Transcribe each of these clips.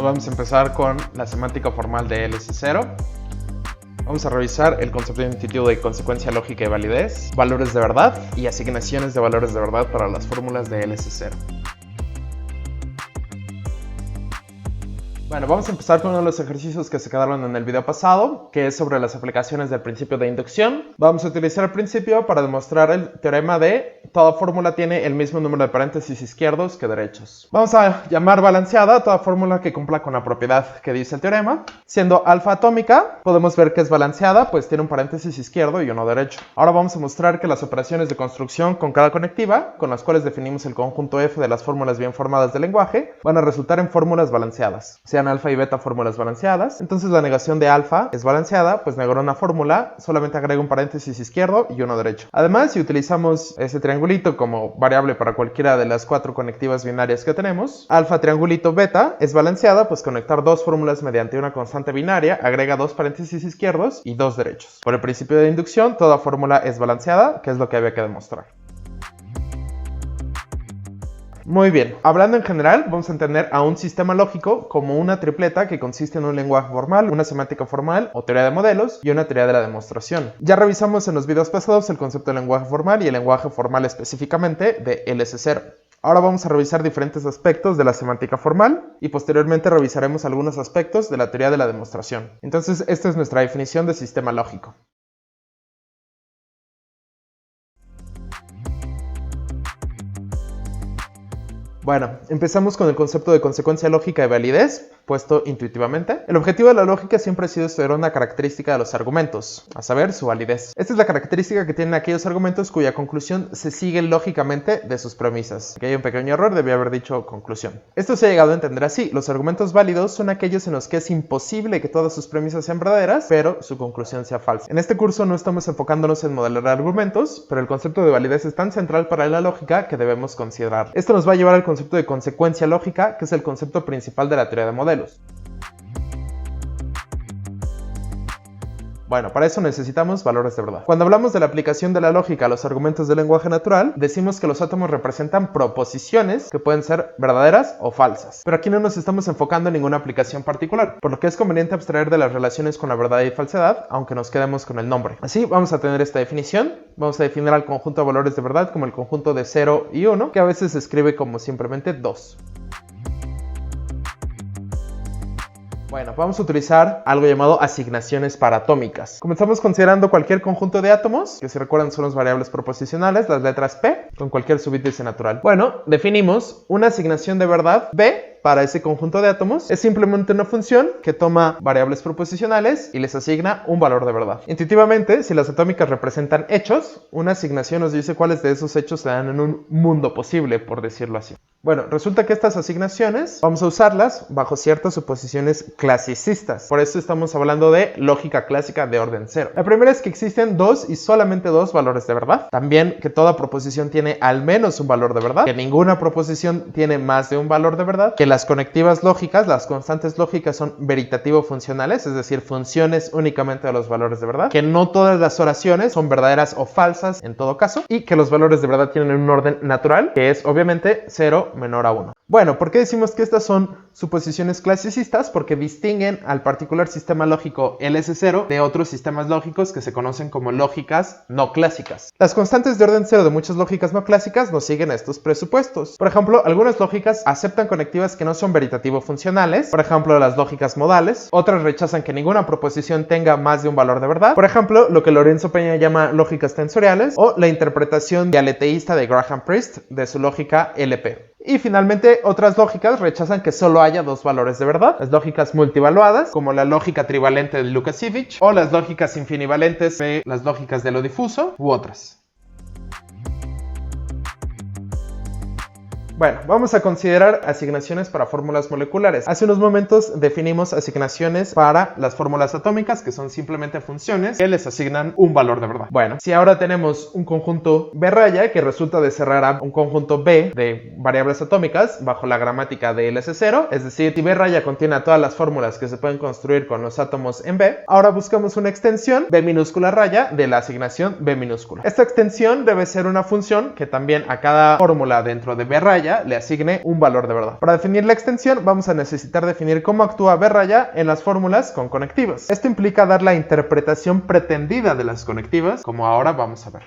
Vamos a empezar con la semántica formal de LS0. Vamos a revisar el concepto intuitivo de consecuencia lógica y validez, valores de verdad y asignaciones de valores de verdad para las fórmulas de LS0. Bueno, vamos a empezar con uno de los ejercicios que se quedaron en el video pasado, que es sobre las aplicaciones del principio de inducción. Vamos a utilizar el principio para demostrar el teorema de toda fórmula tiene el mismo número de paréntesis izquierdos que derechos. Vamos a llamar balanceada a toda fórmula que cumpla con la propiedad que dice el teorema. Siendo alfa atómica, podemos ver que es balanceada, pues tiene un paréntesis izquierdo y uno derecho. Ahora vamos a mostrar que las operaciones de construcción con cada conectiva, con las cuales definimos el conjunto F de las fórmulas bien formadas del lenguaje, van a resultar en fórmulas balanceadas. Sean alfa y beta fórmulas balanceadas, entonces la negación de alfa es balanceada, pues negar una fórmula solamente agrega un paréntesis izquierdo y uno derecho. Además, si utilizamos ese triangulito como variable para cualquiera de las cuatro conectivas binarias que tenemos, alfa triangulito beta es balanceada, pues conectar dos fórmulas mediante una constante binaria agrega dos paréntesis izquierdos y dos derechos. Por el principio de inducción, toda fórmula es balanceada, que es lo que había que demostrar. Muy bien, hablando en general, vamos a entender a un sistema lógico como una tripleta que consiste en un lenguaje formal, una semántica formal o teoría de modelos y una teoría de la demostración. Ya revisamos en los videos pasados el concepto de lenguaje formal y el lenguaje formal específicamente de LS0. Ahora vamos a revisar diferentes aspectos de la semántica formal y posteriormente revisaremos algunos aspectos de la teoría de la demostración. Entonces, esta es nuestra definición de sistema lógico. Bueno, empezamos con el concepto de consecuencia lógica y validez, puesto intuitivamente. El objetivo de la lógica siempre ha sido estudiar una característica de los argumentos, a saber, su validez. Esta es la característica que tienen aquellos argumentos cuya conclusión se sigue lógicamente de sus premisas. Aquí hay un pequeño error, debía haber dicho conclusión. Esto se ha llegado a entender así: los argumentos válidos son aquellos en los que es imposible que todas sus premisas sean verdaderas, pero su conclusión sea falsa. En este curso no estamos enfocándonos en modelar argumentos, pero el concepto de validez es tan central para la lógica que debemos considerar. Esto nos va a llevar al concepto de consecuencia lógica, que es el concepto principal de la teoría de modelos. Bueno, para eso necesitamos valores de verdad. Cuando hablamos de la aplicación de la lógica a los argumentos del lenguaje natural, decimos que los átomos representan proposiciones que pueden ser verdaderas o falsas. Pero aquí no nos estamos enfocando en ninguna aplicación particular, por lo que es conveniente abstraer de las relaciones con la verdad y falsedad, aunque nos quedemos con el nombre. Así vamos a tener esta definición. Vamos a definir al conjunto de valores de verdad como el conjunto de 0 y 1, que a veces se escribe como simplemente 2. Bueno, vamos a utilizar algo llamado asignaciones paratómicas. Comenzamos considerando cualquier conjunto de átomos, que si recuerdan son las variables proposicionales, las letras P, con cualquier subíndice natural. Bueno, definimos una asignación de verdad B para ese conjunto de átomos. Es simplemente una función que toma variables proposicionales y les asigna un valor de verdad. Intuitivamente, si las atómicas representan hechos, una asignación nos dice cuáles de esos hechos se dan en un mundo posible, por decirlo así. Bueno, resulta que estas asignaciones vamos a usarlas bajo ciertas suposiciones clasicistas. Por eso estamos hablando de lógica clásica de orden cero. La primera es que existen dos y solamente dos valores de verdad. También que toda proposición tiene al menos un valor de verdad. Que ninguna proposición tiene más de un valor de verdad. Que las conectivas lógicas, las constantes lógicas son veritativo-funcionales, es decir, funciones únicamente de los valores de verdad. Que no todas las oraciones son verdaderas o falsas en todo caso. Y que los valores de verdad tienen un orden natural, que es obviamente 0 menor a 1. Bueno, ¿por qué decimos que estas son suposiciones clasicistas? Porque distinguen al particular sistema lógico LS0 de otros sistemas lógicos que se conocen como lógicas no clásicas. Las constantes de orden cero de muchas lógicas no clásicas nos siguen estos presupuestos. Por ejemplo, algunas lógicas aceptan conectivas que no son veritativo-funcionales, por ejemplo, las lógicas modales. Otras rechazan que ninguna proposición tenga más de un valor de verdad, por ejemplo, lo que Lorenzo Peña llama lógicas tensoriales, o la interpretación dialeteísta de Graham Priest de su lógica LP. Y finalmente, otras lógicas rechazan que solo haya dos valores de verdad. Las lógicas multivaluadas, como la lógica trivalente de Lukasiewicz, o las lógicas infinivalentes de las lógicas de lo difuso, u otras. Bueno, vamos a considerar asignaciones para fórmulas moleculares. Hace unos momentos definimos asignaciones para las fórmulas atómicas, que son simplemente funciones que les asignan un valor de verdad. Bueno, si ahora tenemos un conjunto B raya que resulta de cerrar a un conjunto B de variables atómicas bajo la gramática de LS0, es decir, si B raya contiene a todas las fórmulas que se pueden construir con los átomos en B, ahora buscamos una extensión B minúscula raya de la asignación B minúscula. Esta extensión debe ser una función que también a cada fórmula dentro de B raya raya le asigne un valor de verdad. Para definir la extensión vamos a necesitar definir cómo actúa B raya en las fórmulas con conectivas. Esto implica dar la interpretación pretendida de las conectivas, como ahora vamos a ver.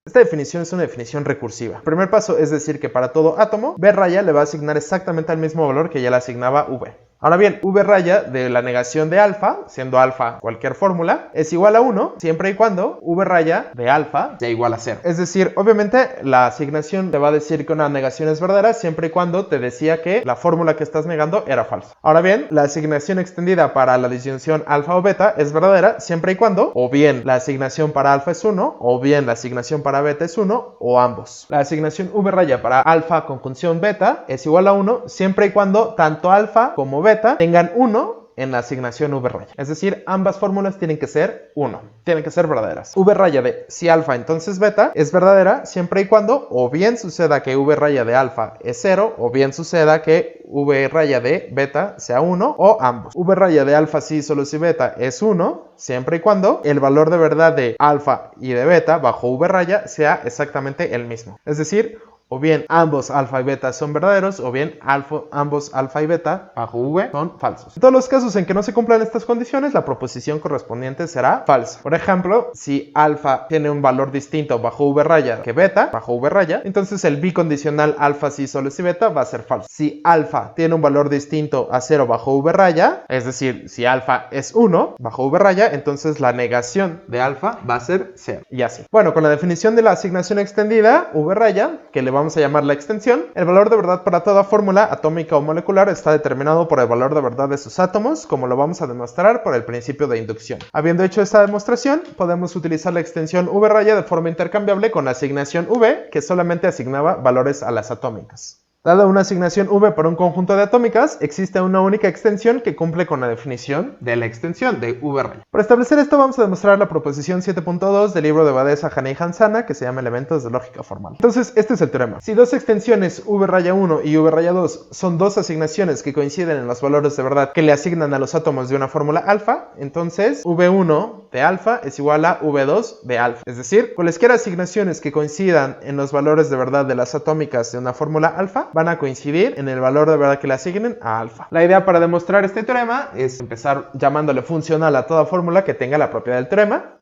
Esta definición es una definición recursiva. El primer paso es decir que para todo átomo, B raya le va a asignar exactamente el mismo valor que ya le asignaba V. Ahora bien, V raya de la negación de alfa, siendo alfa cualquier fórmula, es igual a 1 siempre y cuando V raya de alfa sea igual a 0. Es decir, obviamente la asignación te va a decir que una negación es verdadera siempre y cuando te decía que la fórmula que estás negando era falsa. Ahora bien, la asignación extendida para la disyunción alfa o beta es verdadera siempre y cuando o bien la asignación para alfa es 1 o bien la asignación para beta es 1 o ambos. La asignación V raya para alfa conjunción beta es igual a 1 siempre y cuando tanto alfa como beta tengan 1 en la asignación V raya. Es decir, ambas fórmulas tienen que ser 1, tienen que ser verdaderas. V raya de si alfa entonces beta es verdadera siempre y cuando o bien suceda que V raya de alfa es 0 o bien suceda que V raya de beta sea 1 o ambos. V raya de alfa sí solo si beta es 1 siempre y cuando el valor de verdad de alfa y de beta bajo V raya sea exactamente el mismo. Es decir, o bien ambos alfa y beta son verdaderos, o bien ambos alfa y beta bajo V son falsos. En todos los casos en que no se cumplan estas condiciones, la proposición correspondiente será falsa. Por ejemplo, si alfa tiene un valor distinto bajo V raya que beta bajo V raya, entonces el bicondicional alfa sí solo si beta va a ser falso. Si alfa tiene un valor distinto a 0 bajo V raya, es decir, si alfa es 1 bajo V raya, entonces la negación de alfa va a ser 0. Y así. Bueno, con la definición de la asignación extendida, V raya, que le vamos a llamar la extensión, el valor de verdad para toda fórmula atómica o molecular está determinado por el valor de verdad de sus átomos, como lo vamos a demostrar por el principio de inducción. Habiendo hecho esta demostración, podemos utilizar la extensión V raya de forma intercambiable con la asignación V, que solamente asignaba valores a las atómicas. Dada una asignación V para un conjunto de atómicas, existe una única extensión que cumple con la definición de la extensión de V raya. Para establecer esto vamos a demostrar la proposición 7.2 del libro de Badesa, Hane y Hansana, que se llama Elementos de Lógica Formal. Entonces, este es el teorema. Si dos extensiones V raya 1 y V raya 2 son dos asignaciones que coinciden en los valores de verdad que le asignan a los átomos de una fórmula alfa, entonces V1 de alfa es igual a V2 de alfa. Es decir, cualesquier asignaciones que coincidan en los valores de verdad de las atómicas de una fórmula alfa van a coincidir en el valor de verdad que le asignen a alfa. La idea para demostrar este teorema es empezar llamándole funcional a toda fórmula que tenga la propiedad del teorema.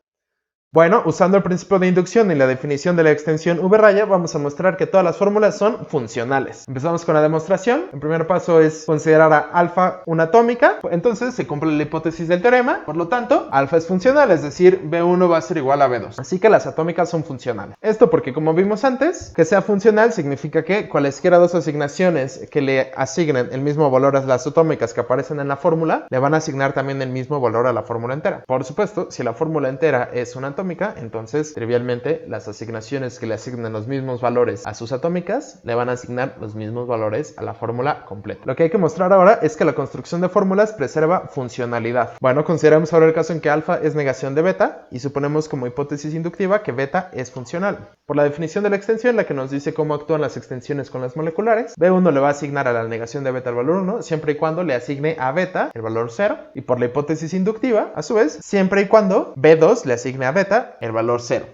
Bueno, usando el principio de inducción y la definición de la extensión V raya, vamos a mostrar que todas las fórmulas son funcionales. Empezamos con la demostración. El primer paso es considerar a alfa una atómica. Entonces se cumple la hipótesis del teorema. Por lo tanto, alfa es funcional, es decir, B1 va a ser igual a B2. Así que las atómicas son funcionales. Esto porque, como vimos antes, que sea funcional significa que cualesquiera dos asignaciones que le asignen el mismo valor a las atómicas que aparecen en la fórmula, le van a asignar también el mismo valor a la fórmula entera. Por supuesto, si la fórmula entera es una atómica, entonces trivialmente las asignaciones que le asignan los mismos valores a sus atómicas le van a asignar los mismos valores a la fórmula completa. Lo que hay que mostrar ahora es que la construcción de fórmulas preserva funcionalidad. Bueno, consideramos ahora el caso en que alfa es negación de beta y suponemos como hipótesis inductiva que beta es funcional. Por la definición de la extensión, la que nos dice cómo actúan las extensiones con las moleculares, B1 le va a asignar a la negación de beta el valor 1 siempre y cuando le asigne a beta el valor 0, y por la hipótesis inductiva, a su vez, siempre y cuando B2 le asigne a beta el valor 0.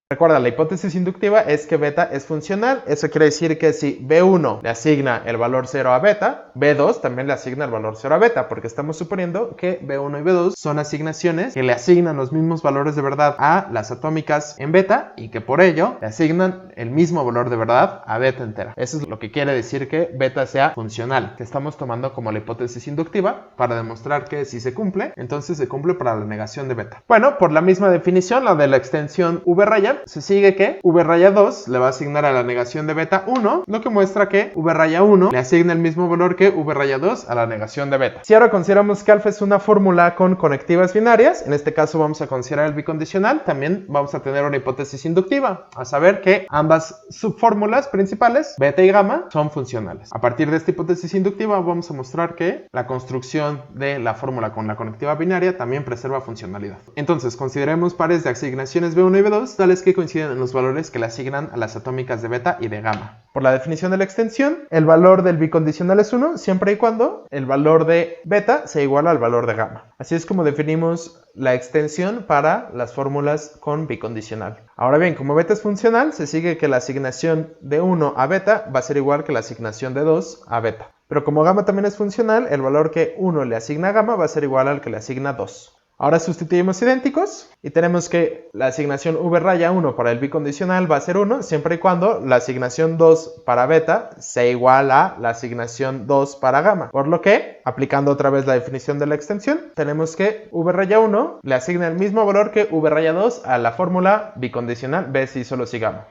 Recuerda, la hipótesis inductiva es que beta es funcional. Eso quiere decir que si B1 le asigna el valor 0 a beta, B2 también le asigna el valor 0 a beta, porque estamos suponiendo que B1 y B2 son asignaciones que le asignan los mismos valores de verdad a las atómicas en beta y que por ello le asignan el mismo valor de verdad a beta entera. Eso es lo que quiere decir que beta sea funcional, que estamos tomando como la hipótesis inductiva para demostrar que si se cumple, entonces se cumple para la negación de beta. Bueno, por la misma definición, la de la extensión V raya, se sigue que V raya 2 le va a asignar a la negación de beta 1, lo que muestra que V raya 1 le asigna el mismo valor que V raya 2 a la negación de beta. Si ahora consideramos que alfa es una fórmula con conectivas binarias, en este caso vamos a considerar el bicondicional, también vamos a tener una hipótesis inductiva, a saber que ambas subfórmulas principales, beta y gamma, son funcionales. A partir de esta hipótesis inductiva vamos a mostrar que la construcción de la fórmula con la conectiva binaria también preserva funcionalidad. Entonces, consideremos pares de asignaciones B1 y B2, tales que coinciden en los valores que le asignan a las atómicas de beta y de gamma. Por la definición de la extensión, el valor del bicondicional es 1 siempre y cuando el valor de beta sea igual al valor de gamma. Así es como definimos la extensión para las fórmulas con bicondicional. Ahora bien, como beta es funcional, se sigue que la asignación de 1 a beta va a ser igual que la asignación de 2 a beta. Pero como gamma también es funcional, el valor que 1 le asigna a gamma va a ser igual al que le asigna 2. Ahora sustituimos idénticos y tenemos que la asignación v raya 1 para el bicondicional va a ser 1 siempre y cuando la asignación 2 para beta sea igual a la asignación 2 para gamma. Por lo que, aplicando otra vez la definición de la extensión, tenemos que v raya 1 le asigna el mismo valor que v raya 2 a la fórmula bicondicional b si solo si gamma.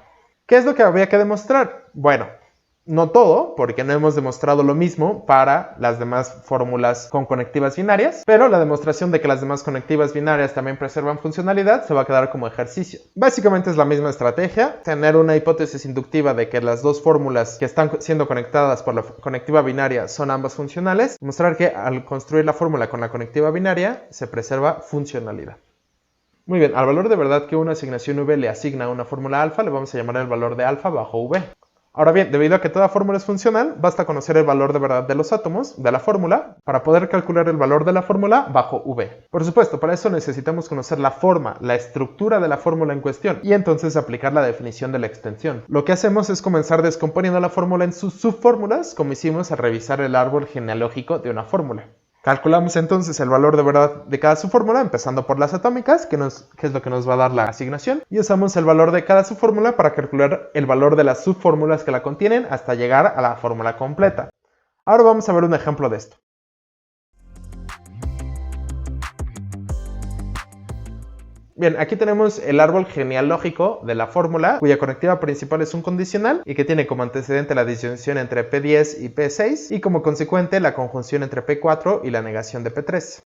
¿Qué es lo que había que demostrar? Bueno, no todo, porque no hemos demostrado lo mismo para las demás fórmulas con conectivas binarias, pero la demostración de que las demás conectivas binarias también preservan funcionalidad se va a quedar como ejercicio. Básicamente es la misma estrategia, tener una hipótesis inductiva de que las dos fórmulas que están siendo conectadas por la conectiva binaria son ambas funcionales, mostrar que al construir la fórmula con la conectiva binaria se preserva funcionalidad. Muy bien, al valor de verdad que una asignación v le asigna a una fórmula alfa le vamos a llamar el valor de alfa bajo v. Ahora bien, debido a que toda fórmula es funcional, basta conocer el valor de verdad de los átomos de la fórmula para poder calcular el valor de la fórmula bajo V. Por supuesto, para eso necesitamos conocer la forma, la estructura de la fórmula en cuestión y entonces aplicar la definición de la extensión. Lo que hacemos es comenzar descomponiendo la fórmula en sus subfórmulas, como hicimos al revisar el árbol genealógico de una fórmula. Calculamos entonces el valor de verdad de cada subfórmula, empezando por las atómicas, que es lo que nos va a dar la asignación, y usamos el valor de cada subfórmula para calcular el valor de las subfórmulas que la contienen hasta llegar a la fórmula completa. Ahora vamos a ver un ejemplo de esto. Bien, aquí tenemos el árbol genealógico de la fórmula, cuya conectiva principal es un condicional y que tiene como antecedente la disyunción entre P10 y P6 y como consecuente la conjunción entre P4 y la negación de P3.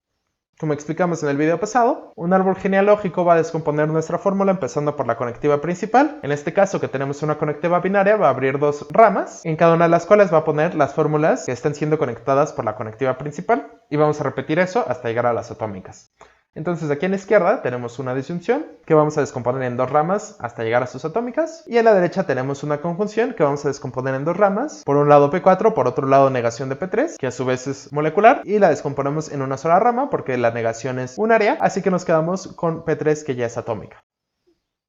Como explicamos en el video pasado, un árbol genealógico va a descomponer nuestra fórmula empezando por la conectiva principal. En este caso, que tenemos una conectiva binaria, va a abrir dos ramas, en cada una de las cuales va a poner las fórmulas que están siendo conectadas por la conectiva principal y vamos a repetir eso hasta llegar a las atómicas. Entonces aquí en la izquierda tenemos una disyunción que vamos a descomponer en dos ramas hasta llegar a sus atómicas. Y en la derecha tenemos una conjunción que vamos a descomponer en dos ramas. Por un lado P4, por otro lado negación de P3, que a su vez es molecular. Y la descomponemos en una sola rama porque la negación es unaria. Así que nos quedamos con P3 que ya es atómica.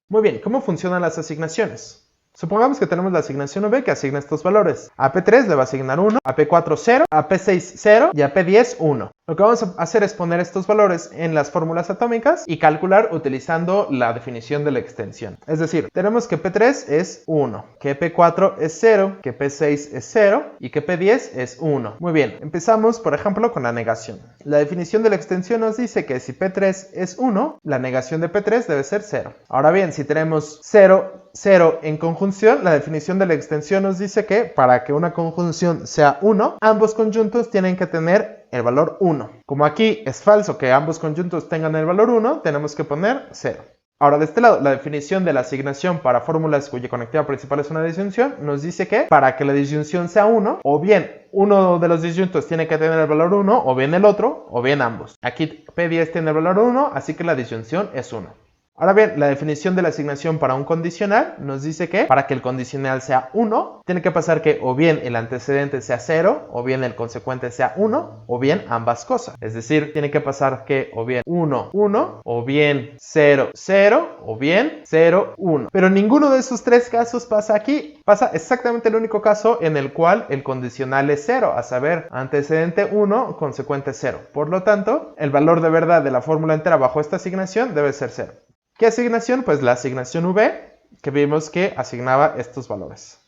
Muy bien, ¿cómo funcionan las asignaciones? Supongamos que tenemos la asignación V que asigna estos valores. A P3 le va a asignar 1, a P4 0, a P6 0 y a P10 1. Lo que vamos a hacer es poner estos valores en las fórmulas atómicas y calcular utilizando la definición de la extensión. Es decir, tenemos que P3 es 1, que P4 es 0, que P6 es 0 y que P10 es 1. Muy bien, empezamos por ejemplo con la negación. La definición de la extensión nos dice que si P3 es 1, la negación de P3 debe ser 0. Ahora bien, si tenemos 0, 0 en conjunción, la definición de la extensión nos dice que para que una conjunción sea 1, ambos conjuntos tienen que tener el valor 1. Como aquí es falso que ambos conjuntos tengan el valor 1, tenemos que poner 0. Ahora de este lado, la definición de la asignación para fórmulas cuya conectiva principal es una disyunción nos dice que para que la disyunción sea 1, o bien uno de los disyuntos tiene que tener el valor 1, o bien el otro, o bien ambos. Aquí P10 tiene el valor 1, así que la disyunción es 1. Ahora bien, la definición de la asignación para un condicional nos dice que para que el condicional sea 1, tiene que pasar que o bien el antecedente sea 0, o bien el consecuente sea 1, o bien ambas cosas. Es decir, tiene que pasar que o bien 1, 1, o bien 0, 0, o bien 0, 1. Pero ninguno de esos tres casos pasa aquí. Pasa exactamente el único caso en el cual el condicional es 0, a saber, antecedente 1, consecuente 0. Por lo tanto, el valor de verdad de la fórmula entera bajo esta asignación debe ser 0. ¿Qué asignación? Pues la asignación V, que vimos que asignaba estos valores.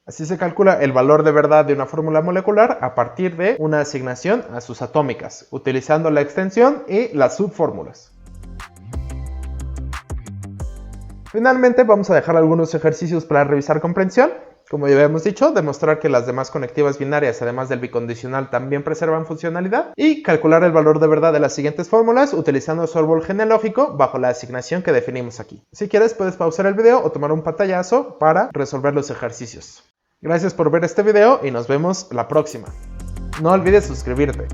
Así se calcula el valor de verdad de una fórmula molecular a partir de una asignación a sus atómicas, utilizando la extensión y las subfórmulas. Finalmente vamos a dejar algunos ejercicios para revisar comprensión. Como ya habíamos dicho, demostrar que las demás conectivas binarias, además del bicondicional, también preservan funcionalidad y calcular el valor de verdad de las siguientes fórmulas utilizando su árbol genealógico bajo la asignación que definimos aquí. Si quieres, puedes pausar el video o tomar un pantallazo para resolver los ejercicios. Gracias por ver este video y nos vemos la próxima. No olvides suscribirte.